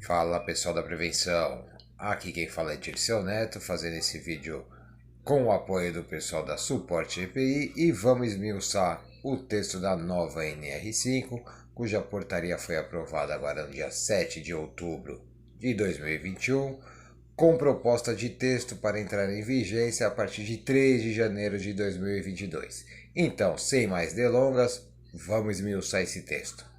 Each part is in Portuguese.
Fala pessoal da prevenção, aqui quem fala é Dirceu Neto, fazendo esse vídeo com o apoio do pessoal da Suporte EPI e vamos esmiuçar o texto da nova NR5, cuja portaria foi aprovada agora no dia 7 de outubro de 2021, com proposta de texto para entrar em vigência a partir de 3 de janeiro de 2022. Então, sem mais delongas, vamos esmiuçar esse texto.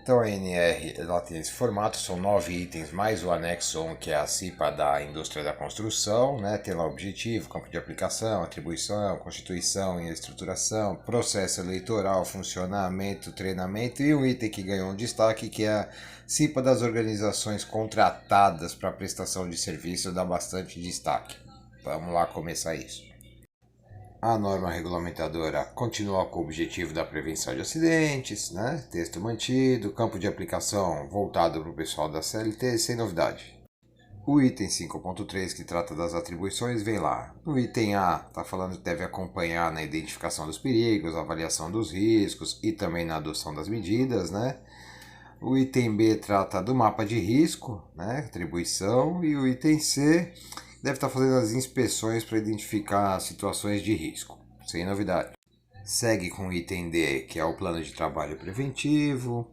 Então a NR ela tem esse formato, são 9 itens mais o anexo 1, que é a CIPA da indústria da construção, né? Tem lá o objetivo, campo de aplicação, atribuição, constituição e estruturação, processo eleitoral, funcionamento, treinamento e um item que ganhou um destaque, que é a CIPA das organizações contratadas para prestação de serviço, dá bastante destaque. Vamos lá começar isso. A norma regulamentadora continua com o objetivo da prevenção de acidentes, né? Texto mantido, campo de aplicação voltado para o pessoal da CLT, sem novidade. O item 5.3, que trata das atribuições, vem lá. No item A, está falando que deve acompanhar na identificação dos perigos, avaliação dos riscos e também na adoção das medidas, né? O item B trata do mapa de risco, né? Atribuição. E o item C deve estar fazendo as inspeções para identificar situações de risco, sem novidade. Segue com o item D, que é o plano de trabalho preventivo,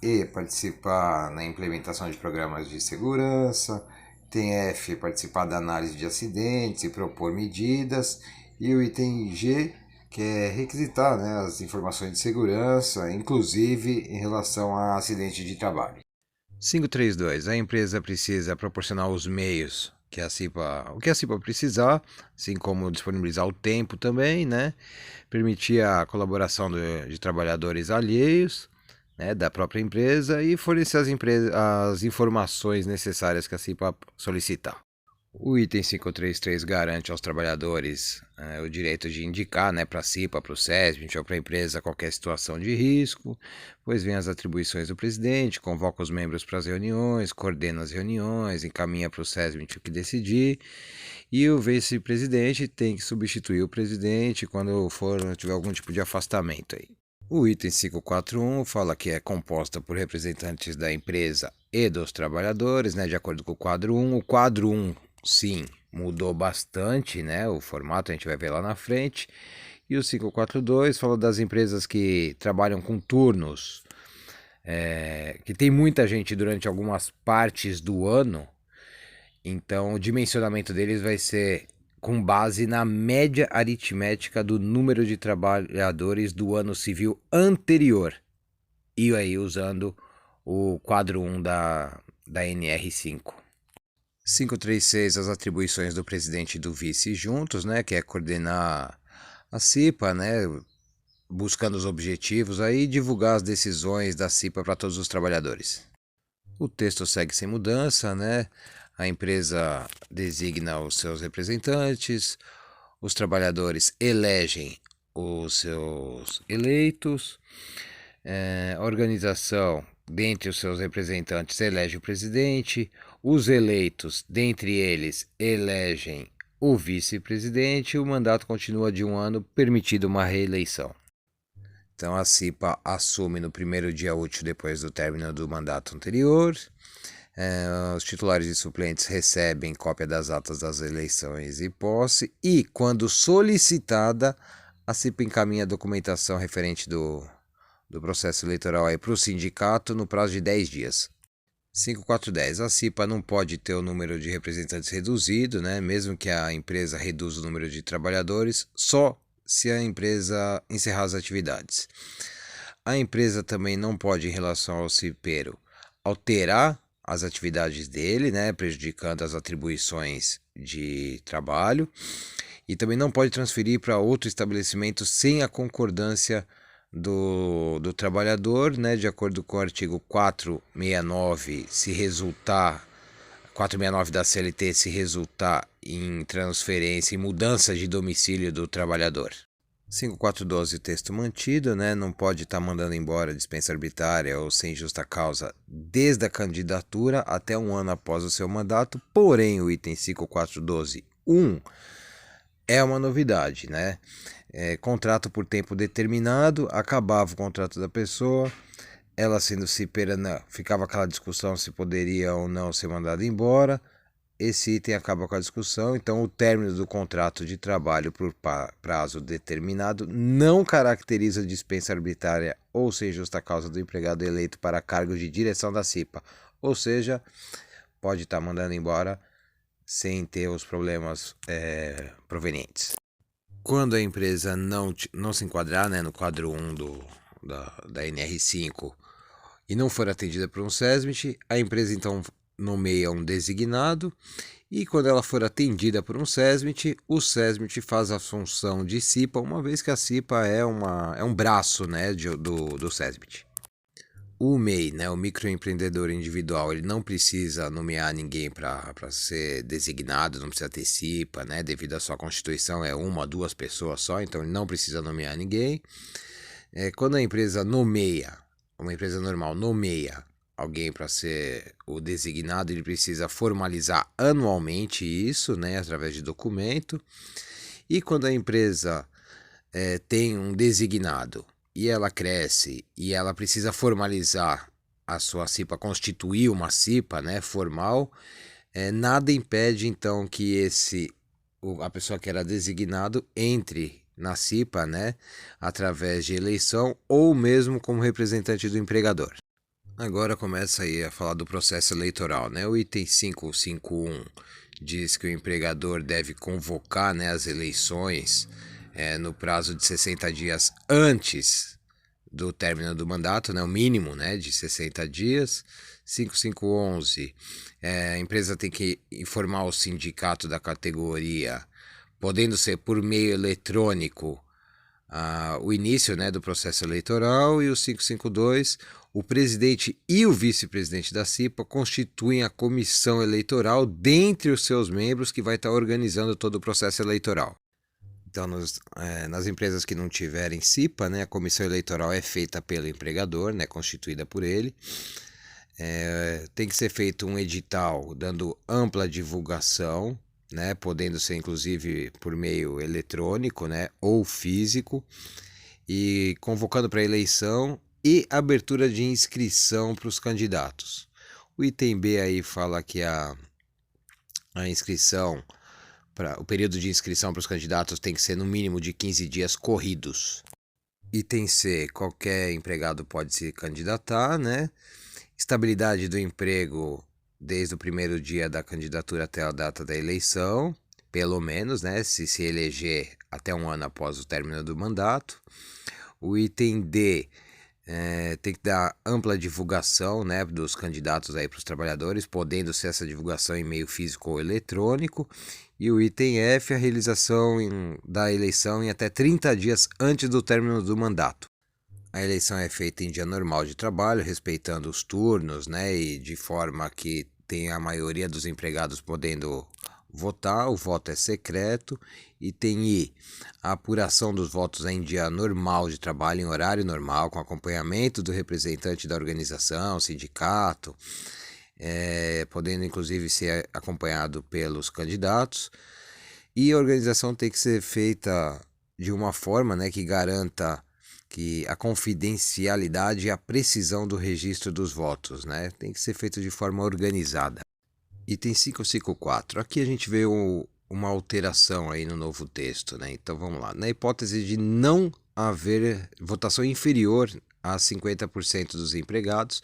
E, participar na implementação de programas de segurança, tem F, participar da análise de acidentes e propor medidas, e o item G, que é requisitar, né, as informações de segurança, inclusive em relação a acidente de trabalho. 532. A empresa precisa proporcionar os meios o que a CIPA precisar, assim como disponibilizar o tempo também, né? Permitir a colaboração de trabalhadores alheios, né, da própria empresa e fornecer as informações necessárias que a CIPA solicitar. O item 533 garante aos trabalhadores o direito de indicar, né, para a CIPA, para o SESB ou para a empresa qualquer situação de risco, pois vem as atribuições do presidente, convoca os membros para as reuniões, coordena as reuniões, encaminha para o SESB o que decidir, e o vice-presidente tem que substituir o presidente quando tiver algum tipo de afastamento aí. O item 541 fala que é composta por representantes da empresa e dos trabalhadores, né, de acordo com o quadro 1. O quadro 1, sim, mudou bastante, né, o formato a gente vai ver lá na frente. E o 542 fala das empresas que trabalham com turnos, que tem muita gente durante algumas partes do ano, então o dimensionamento deles vai ser com base na média aritmética do número de trabalhadores do ano civil anterior. E aí usando o quadro 1 da NR5. 536, as atribuições do presidente e do vice juntos, né, que é coordenar a CIPA, né, buscando os objetivos aí e divulgar as decisões da CIPA para todos os trabalhadores. O texto segue sem mudança, né? A empresa designa os seus representantes, os trabalhadores elegem os seus eleitos, a organização, dentre os seus representantes, elege o presidente, os eleitos, dentre eles, elegem o vice-presidente e o mandato continua de um ano, permitido uma reeleição. Então a CIPA assume no primeiro dia útil depois do término do mandato anterior. Os titulares e suplentes recebem cópia das atas das eleições e posse. E, quando solicitada, a CIPA encaminha a documentação referente do processo eleitoral para o sindicato no prazo de 10 dias. 5410. A CIPA não pode ter o número de representantes reduzido, né? Mesmo que a empresa reduza o número de trabalhadores, só se a empresa encerrar as atividades. A empresa também não pode, em relação ao cipeiro, alterar as atividades dele, né, prejudicando as atribuições de trabalho, e também não pode transferir para outro estabelecimento sem a concordância do trabalhador, né, de acordo com o artigo 469, se resultar 469 da CLT, se resultar em transferência e mudança de domicílio do trabalhador. 5412, texto mantido, né? Não pode estar mandando embora dispensa arbitrária ou sem justa causa desde a candidatura até um ano após o seu mandato. Porém, o item 5412.1 é uma novidade, né? Contrato por tempo determinado, acabava o contrato da pessoa, ela sendo cipeira, ficava aquela discussão se poderia ou não ser mandada embora. Esse item acaba com a discussão, então o término do contrato de trabalho por prazo determinado não caracteriza dispensa arbitrária ou sem justa causa do empregado eleito para cargo de direção da CIPA, ou seja, pode estar mandando embora sem ter os problemas provenientes. Quando a empresa não se enquadrar, né, no quadro 1 da NR5 e não for atendida por um SESMIT, a empresa então nomeia um designado e quando ela for atendida por um SESMIT, o SESMIT faz a função de CIPA, uma vez que a CIPA é um braço, né, do SESMIT. O MEI, né, o microempreendedor individual, ele não precisa nomear ninguém para ser designado, não precisa ter CIPA, né, devido à sua constituição é uma, duas pessoas só, então ele não precisa nomear ninguém. Quando a empresa nomeia, uma empresa normal nomeia alguém para ser o designado, ele precisa formalizar anualmente isso, né, através de documento. E quando a empresa tem um designado e ela cresce e ela precisa formalizar a sua CIPA, constituir uma CIPA, né, formal, nada impede então que a pessoa que era designado entre na CIPA, né, através de eleição ou mesmo como representante do empregador. Agora começa aí a falar do processo eleitoral, né? O item 551 diz que o empregador deve convocar, né, as eleições no prazo de 60 dias antes do término do mandato, né, o mínimo, né, de 60 dias. 5511, a empresa tem que informar o sindicato da categoria, podendo ser por meio eletrônico, o início, né, do processo eleitoral. E o 552, o presidente e o vice-presidente da CIPA constituem a comissão eleitoral dentre os seus membros que vai estar organizando todo o processo eleitoral. Então, nas empresas que não tiverem CIPA, né, a comissão eleitoral é feita pelo empregador, né, constituída por ele. Tem que ser feito um edital dando ampla divulgação, né, podendo ser inclusive por meio eletrônico, né, ou físico, e convocando para eleição e abertura de inscrição para os candidatos. O item B aí fala que a inscrição, o período de inscrição para os candidatos tem que ser no mínimo de 15 dias corridos. Item C, qualquer empregado pode se candidatar, né? Estabilidade do emprego desde o primeiro dia da candidatura até a data da eleição, pelo menos, né? Se eleger até um ano após o término do mandato. O item D, tem que dar ampla divulgação, né, dos candidatos aí para os trabalhadores, podendo ser essa divulgação em meio físico ou eletrônico. E o item F, a realização da eleição em até 30 dias antes do término do mandato. A eleição é feita em dia normal de trabalho, respeitando os turnos, né, e de forma que tem a maioria dos empregados podendo votar. O voto é secreto. Item I, a apuração dos votos é em dia normal de trabalho, em horário normal, com acompanhamento do representante da organização, sindicato, podendo inclusive ser acompanhado pelos candidatos. E a organização tem que ser feita de uma forma, né, que garanta que a confidencialidade e a precisão do registro dos votos, né, tem que ser feito de forma organizada. Item 554. Aqui a gente vê uma alteração aí no novo texto, né? Então vamos lá. Na hipótese de não haver votação inferior a 50% dos empregados,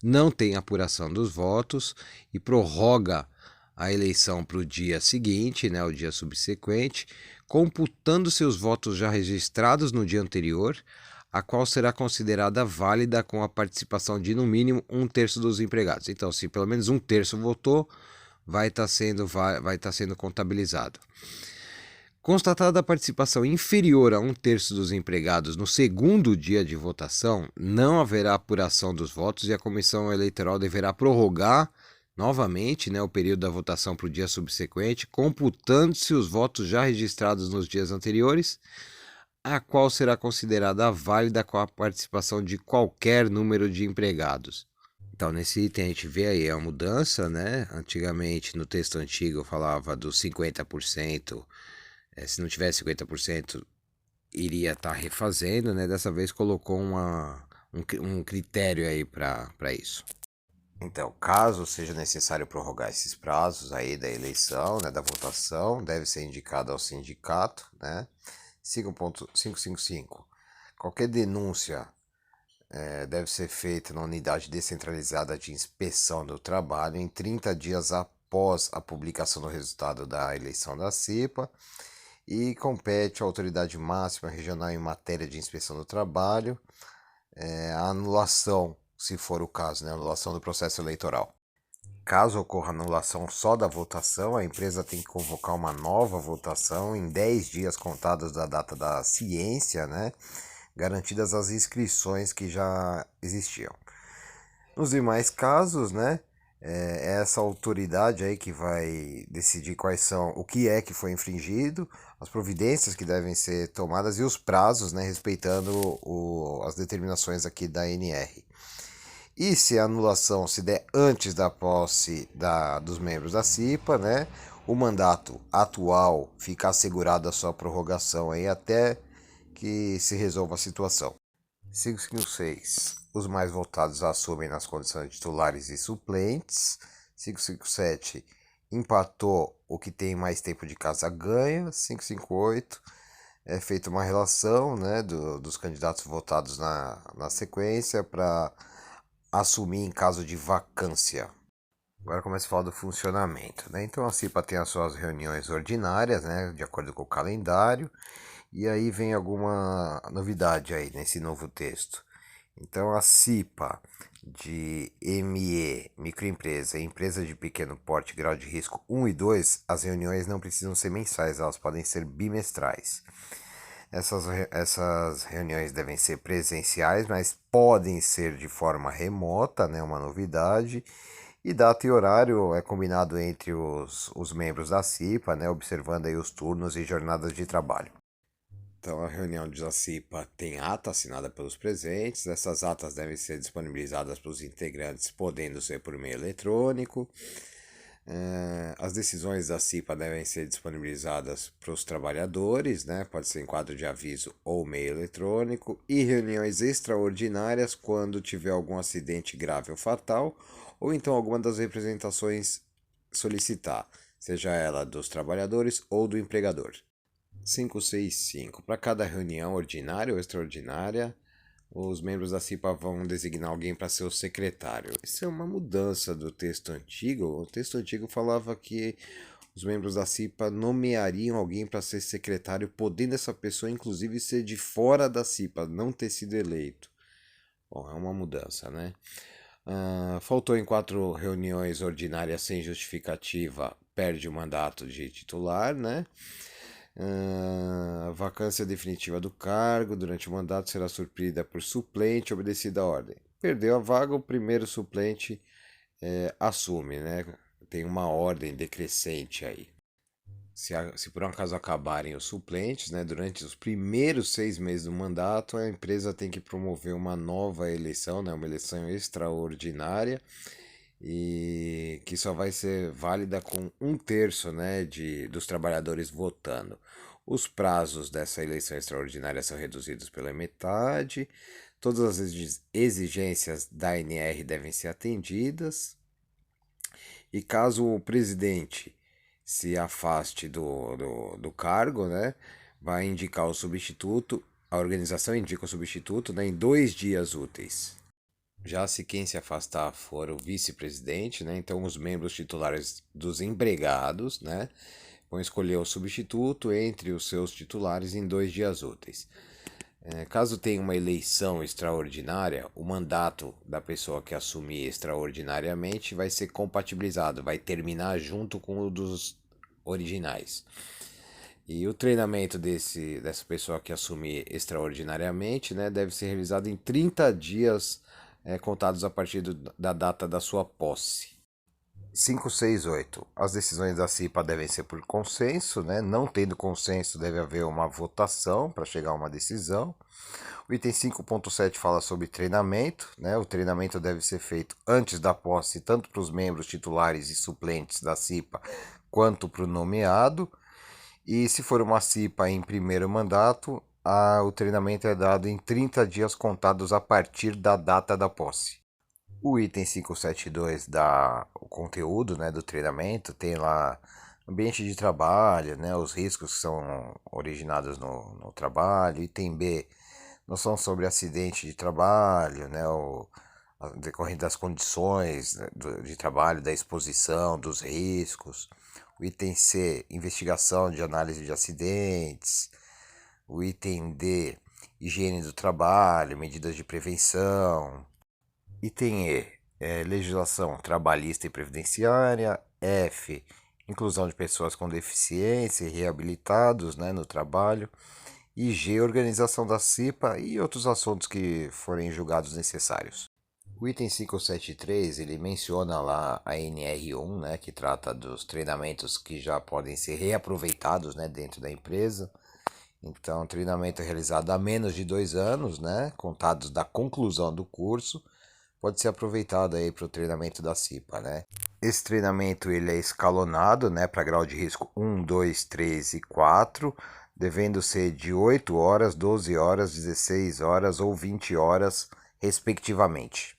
não tem apuração dos votos e prorroga a eleição para o dia seguinte, né, o dia subsequente, computando seus votos já registrados no dia anterior, a qual será considerada válida com a participação de no mínimo 1/3 dos empregados. Então, se pelo menos 1/3 votou, vai estar sendo contabilizado. Constatada a participação inferior a 1/3 dos empregados no segundo dia de votação, não haverá apuração dos votos e a comissão eleitoral deverá prorrogar novamente, né, o período da votação para o dia subsequente, computando-se os votos já registrados nos dias anteriores, a qual será considerada válida com a participação de qualquer número de empregados. Então, nesse item a gente vê aí a mudança, né? Antigamente, no texto antigo, falava dos 50%, se não tivesse 50%, iria estar refazendo, né? Dessa vez colocou um critério aí para isso. Então, caso seja necessário prorrogar esses prazos aí da eleição, né, da votação, deve ser indicado ao sindicato, né? 5.555. Qualquer denúncia deve ser feita na unidade descentralizada de inspeção do trabalho em 30 dias após a publicação do resultado da eleição da CIPA e compete à autoridade máxima regional em matéria de inspeção do trabalho a anulação, se for o caso, né, a anulação do processo eleitoral. Caso ocorra anulação só da votação, a empresa tem que convocar uma nova votação em 10 dias contados da data da ciência, né, garantidas as inscrições que já existiam. Nos demais casos, né, é essa autoridade aí que vai decidir quais são, o que é que foi infringido, as providências que devem ser tomadas e os prazos, né, respeitando as determinações aqui da ANR. E se a anulação se der antes da posse dos membros da CIPA, né, o mandato atual fica assegurado a sua prorrogação aí até que se resolva a situação. 556. Os mais votados assumem nas condições de titulares e suplentes. 557. Empatou, o que tem mais tempo de casa ganha. 558. É feita uma relação, né, dos candidatos votados na sequência para assumir em caso de vacância. Agora começa a falar do funcionamento, né? Então a CIPA tem as suas reuniões ordinárias, né, de acordo com o calendário, e aí vem alguma novidade aí nesse novo texto. Então a CIPA de ME, microempresa, e empresa de pequeno porte, grau de risco 1 e 2, as reuniões não precisam ser mensais, elas podem ser bimestrais. Essas reuniões devem ser presenciais, mas podem ser de forma remota, né, uma novidade. E data e horário é combinado entre os membros da CIPA, né, observando aí os turnos e jornadas de trabalho. Então, a reunião da CIPA tem ata assinada pelos presentes. Essas atas devem ser disponibilizadas para os integrantes, podendo ser por meio eletrônico. As decisões da CIPA devem ser disponibilizadas para os trabalhadores, né? Pode ser em quadro de aviso ou meio eletrônico. E reuniões extraordinárias quando tiver algum acidente grave ou fatal, ou então alguma das representações solicitar, seja ela dos trabalhadores ou do empregador. 565. Para cada reunião ordinária ou extraordinária, os membros da CIPA vão designar alguém para ser o secretário. Isso é uma mudança do texto antigo. O texto antigo falava que os membros da CIPA nomeariam alguém para ser secretário, podendo essa pessoa inclusive ser de fora da CIPA, não ter sido eleito. Bom, é uma mudança, né? Faltou em 4 reuniões ordinárias sem justificativa, perde o mandato de titular, né? A vacância definitiva do cargo durante o mandato será suprida por suplente obedecida à ordem. Perdeu a vaga, o primeiro suplente assume, né? Tem uma ordem decrescente aí. Se por um acaso acabarem os suplentes, né, durante os primeiros 6 meses do mandato, a empresa tem que promover uma nova eleição, né, uma eleição extraordinária, e que só vai ser válida com 1/3, né, dos trabalhadores votando. Os prazos dessa eleição extraordinária são reduzidos pela metade, todas as exigências da ANR devem ser atendidas, e caso o presidente se afaste do cargo, né, vai indicar o substituto, a organização indica o substituto, né, em 2 dias úteis. Já se quem se afastar for o vice-presidente, né, então os membros titulares dos empregados, né, vão escolher o substituto entre os seus titulares em 2 dias úteis. Caso tenha uma eleição extraordinária, o mandato da pessoa que assumir extraordinariamente vai ser compatibilizado, vai terminar junto com o dos originais. E o treinamento dessa pessoa que assumir extraordinariamente, né, deve ser realizado em 30 dias contados a partir da data da sua posse. 568. As decisões da CIPA devem ser por consenso, né? Não tendo consenso, deve haver uma votação para chegar a uma decisão. O item 5.7 fala sobre treinamento, né? O treinamento deve ser feito antes da posse, tanto para os membros titulares e suplentes da CIPA, quanto para o nomeado. E se for uma CIPA em primeiro mandato, o treinamento é dado em 30 dias contados a partir da data da posse. O item 572 dá o conteúdo, né, do treinamento, tem lá ambiente de trabalho, né, os riscos que são originados no trabalho. Item B, noção sobre acidente de trabalho, né, decorrente das condições, né, de trabalho, da exposição, dos riscos. O item C, investigação de análise de acidentes. O item D, higiene do trabalho, medidas de prevenção. Item E, legislação trabalhista e previdenciária. F, inclusão de pessoas com deficiência e reabilitados, né, no trabalho. E G, organização da CIPA e outros assuntos que forem julgados necessários. O item 573, ele menciona lá a NR1, né, que trata dos treinamentos que já podem ser reaproveitados, né, dentro da empresa. Então, treinamento realizado há menos de 2 anos, né, contados da conclusão do curso, pode ser aproveitado aí para o treinamento da CIPA, né. Esse treinamento ele é escalonado, né, para grau de risco 1, 2, 3 e 4, devendo ser de 8 horas, 12 horas, 16 horas ou 20 horas, respectivamente.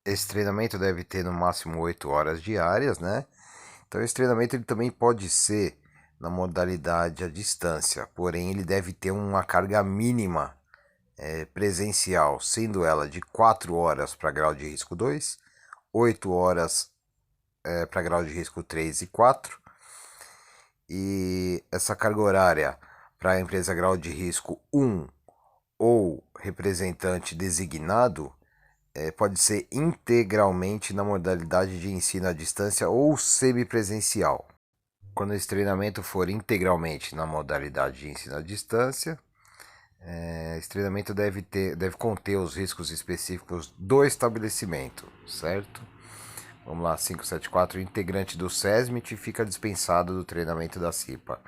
Esse treinamento deve ter no máximo 8 horas diárias, né? Então esse treinamento ele também pode ser na modalidade à distância, porém ele deve ter uma carga mínima presencial, sendo ela de 4 horas para grau de risco 2, 8 horas para grau de risco 3 e 4, e essa carga horária para a empresa grau de risco 1 ou representante designado pode ser integralmente na modalidade de ensino à distância ou semipresencial. Quando esse treinamento for integralmente na modalidade de ensino à distância, esse treinamento deve conter os riscos específicos do estabelecimento, certo? Vamos lá, 574, o integrante do SESMIT fica dispensado do treinamento da CIPA.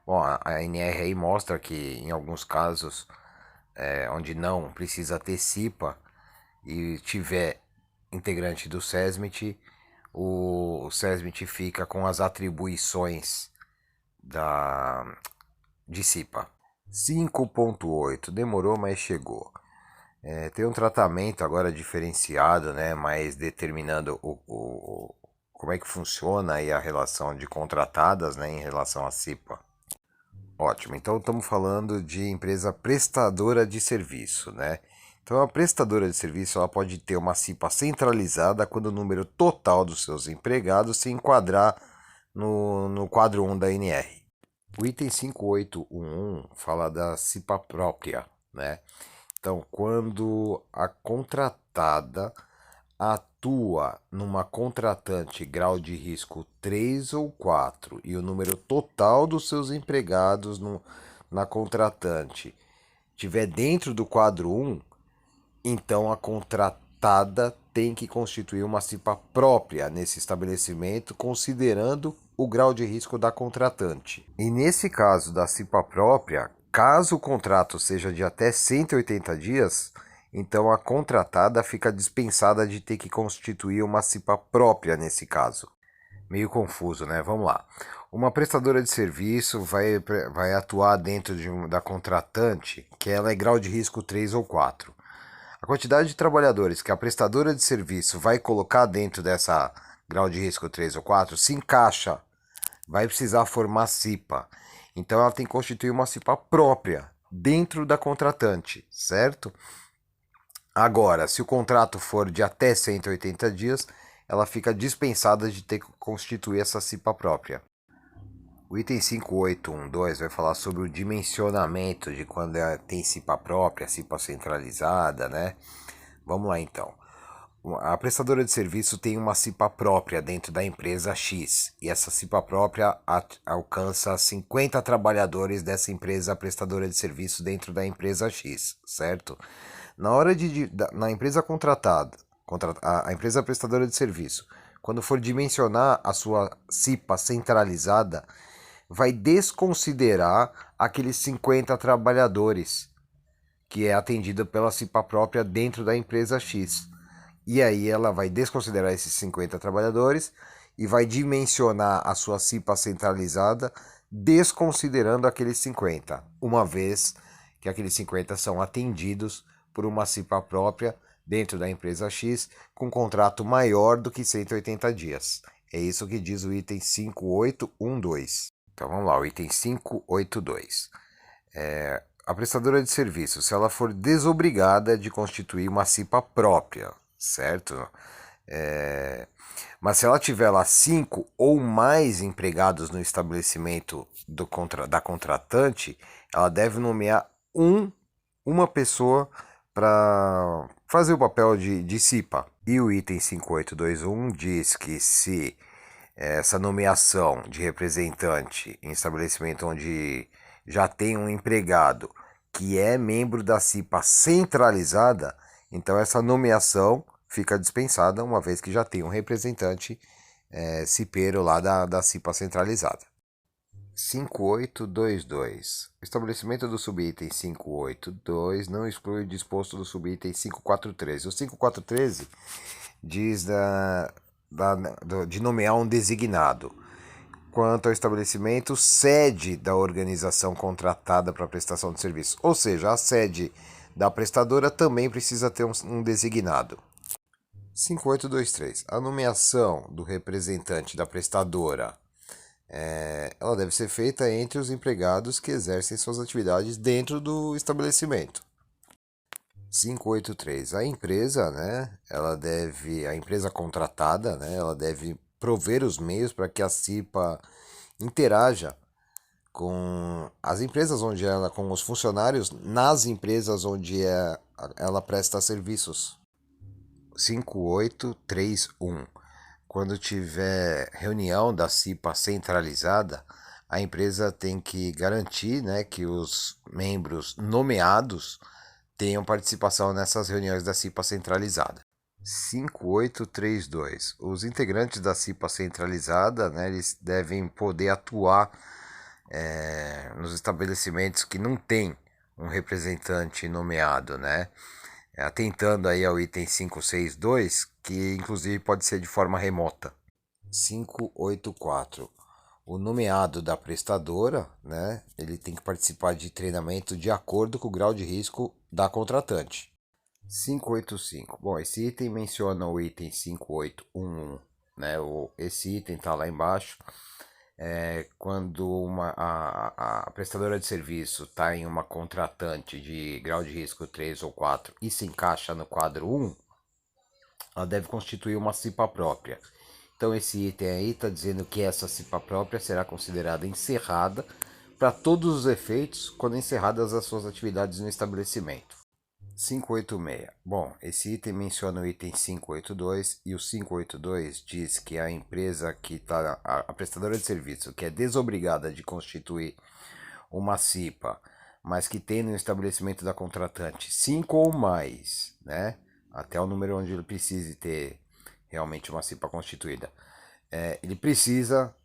Bom, a NR aí mostra que em alguns casos onde não precisa ter CIPA, e tiver integrante do SESMIT, o SESMIT fica com as atribuições de CIPA. 5.8, demorou, mas chegou. Tem um tratamento agora diferenciado, né, mas determinando como é que funciona aí a relação de contratadas, né, em relação à CIPA. Ótimo, então estamos falando de empresa prestadora de serviço, né? Então a prestadora de serviço ela pode ter uma CIPA centralizada quando o número total dos seus empregados se enquadrar no quadro 1 da NR. O item 5811 fala da CIPA própria, né? Então, quando a contratada atua numa contratante grau de risco 3 ou 4 e o número total dos seus empregados na contratante estiver dentro do quadro 1, então a contratada tem que constituir uma CIPA própria nesse estabelecimento, considerando o grau de risco da contratante. E nesse caso da CIPA própria, caso o contrato seja de até 180 dias, então a contratada fica dispensada de ter que constituir uma CIPA própria nesse caso. Meio confuso, né? Vamos lá. Uma prestadora de serviço vai atuar dentro da contratante, que ela é grau de risco 3 ou 4. A quantidade de trabalhadores que a prestadora de serviço vai colocar dentro dessa grau de risco 3 ou 4 se encaixa, vai precisar formar CIPA. Então ela tem que constituir uma CIPA própria dentro da contratante, certo? Agora, se o contrato for de até 180 dias, ela fica dispensada de ter que constituir essa CIPA própria. O item 5812 vai falar sobre o dimensionamento de quando tem CIPA própria, CIPA centralizada, né? Vamos lá então. A prestadora de serviço tem uma CIPA própria dentro da empresa X e essa CIPA própria alcança 50 trabalhadores dessa empresa prestadora de serviço dentro da empresa X, certo? Na empresa contratada, a empresa prestadora de serviço, quando for dimensionar a sua CIPA centralizada, vai desconsiderar aqueles 50 trabalhadores que é atendido pela CIPA própria dentro da empresa X. E aí ela vai desconsiderar esses 50 trabalhadores e vai dimensionar a sua CIPA centralizada desconsiderando aqueles 50, uma vez que aqueles 50 são atendidos por uma CIPA própria dentro da empresa X com um contrato maior do que 180 dias. É isso que diz o item 5812. Então vamos lá, o item 582. A prestadora de serviço, se ela for desobrigada de constituir uma CIPA própria, certo? Mas se ela tiver lá 5 ou mais empregados no estabelecimento da contratante, ela deve nomear uma pessoa para fazer o papel de CIPA. E o item 5821 diz que se essa nomeação de representante em estabelecimento onde já tem um empregado que é membro da CIPA centralizada, então essa nomeação fica dispensada, uma vez que já tem um representante cipeiro lá da CIPA centralizada. 5822. O estabelecimento do subitem 582 não exclui o disposto do subitem 5413. O 5413 diz de nomear um designado. Quanto ao estabelecimento, sede da organização contratada para prestação de serviço. Ou seja, a sede da prestadora também precisa ter um designado. 5823. A nomeação do representante da prestadora ela deve ser feita entre os empregados que exercem suas atividades dentro do estabelecimento. 583. A empresa, a empresa contratada, ela deve prover os meios para que a CIPA interaja com as empresas com os funcionários nas empresas onde ela presta serviços. 5831. Quando tiver reunião da CIPA centralizada, a empresa tem que garantir, que os membros nomeados tenham participação nessas reuniões da CIPA centralizada. 5832. Os integrantes da CIPA centralizada, eles devem poder atuar nos estabelecimentos que não tem um representante nomeado, atentando aí ao item 562, que inclusive pode ser de forma remota. 584. O nomeado da prestadora, ele tem que participar de treinamento de acordo com o grau de risco da contratante. 585. Bom, esse item menciona o item 5811, esse item está lá embaixo. Quando a prestadora de serviço está em uma contratante de grau de risco 3 ou 4 e se encaixa no quadro 1, ela deve constituir uma CIPA própria. Então esse item aí está dizendo que essa CIPA própria será considerada encerrada para todos os efeitos quando encerradas as suas atividades no estabelecimento. 586. Bom, esse item menciona o item 582 e o 582 diz que a empresa que está, a prestadora de serviço, que é desobrigada de constituir uma CIPA, mas que tem no estabelecimento da contratante 5 ou mais, até o número onde ele precise ter realmente uma CIPA constituída, ele precisa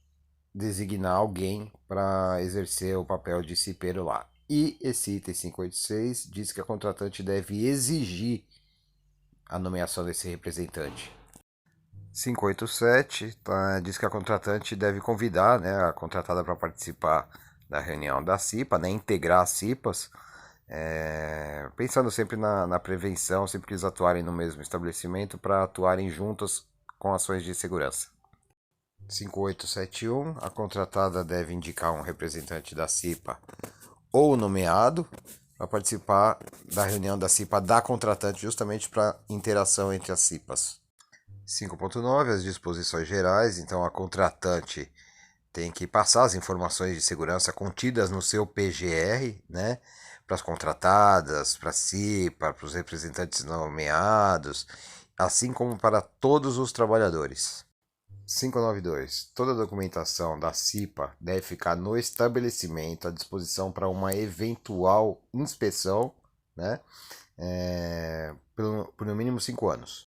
designar alguém para exercer o papel de cipeiro lá. E esse item 586 diz que a contratante deve exigir a nomeação desse representante. 587 diz que a contratante deve convidar a contratada para participar da reunião da CIPA, integrar as CIPAs, pensando sempre na prevenção, sempre que eles atuarem no mesmo estabelecimento, para atuarem juntas com ações de segurança. 5871. A contratada deve indicar um representante da CIPA ou nomeado para participar da reunião da CIPA da contratante, justamente para interação entre as CIPAs. 5.9. As disposições gerais. Então a contratante tem que passar as informações de segurança contidas no seu PGR, para as contratadas, para a CIPA, para os representantes nomeados, assim como para todos os trabalhadores. 592. Toda a documentação da CIPA deve ficar no estabelecimento à disposição para uma eventual inspeção, por no mínimo 5 anos.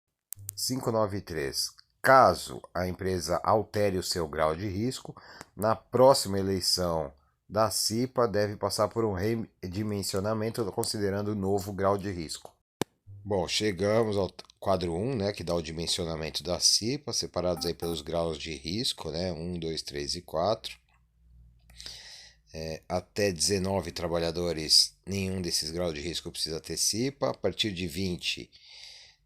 593. Caso a empresa altere o seu grau de risco, na próxima eleição da CIPA deve passar por um redimensionamento considerando o novo grau de risco. Bom, chegamos ao quadro 1, que dá o dimensionamento da CIPA, separados aí pelos graus de risco, 1, 2, 3 e 4. Até 19 trabalhadores, nenhum desses graus de risco precisa ter CIPA. A partir de 20,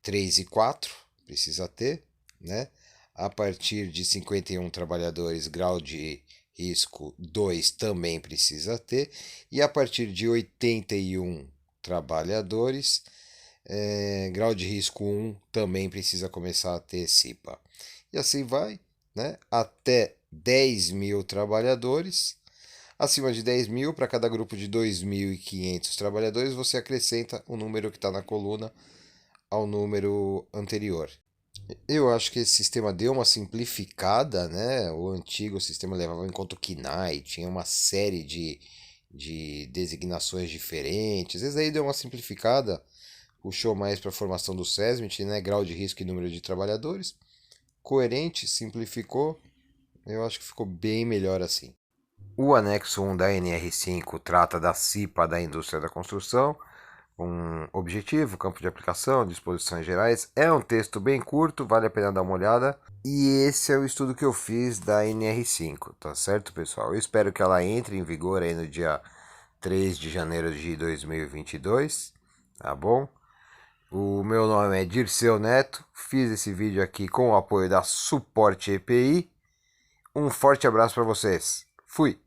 3 e 4 precisa ter, né? A partir de 51 trabalhadores, grau de risco 2 também precisa ter. E a partir de 81 trabalhadores, grau de risco 1 também precisa começar a ter CIPA. E assim vai, né? Até 10 mil trabalhadores. Acima de 10 mil, para cada grupo de 2.500 trabalhadores, você acrescenta o número que está na coluna ao número anterior. Eu acho que esse sistema deu uma simplificada, né? O antigo sistema levava em conta o KNAI, tinha uma série de designações diferentes. Esse aí deu uma simplificada, puxou mais para a formação do SESMIT, né? Grau de risco e número de trabalhadores. Coerente, simplificou. Eu acho que ficou bem melhor assim. O anexo 1 da NR5 trata da CIPA da indústria da construção, com objetivo, campo de aplicação, disposições gerais. É um texto bem curto, vale a pena dar uma olhada. E esse é o estudo que eu fiz da NR5, tá certo, pessoal? Eu espero que ela entre em vigor aí no dia 3 de janeiro de 2022, tá bom? O meu nome é Dirceu Neto, fiz esse vídeo aqui com o apoio da Suporte EPI. Um forte abraço para vocês. Fui!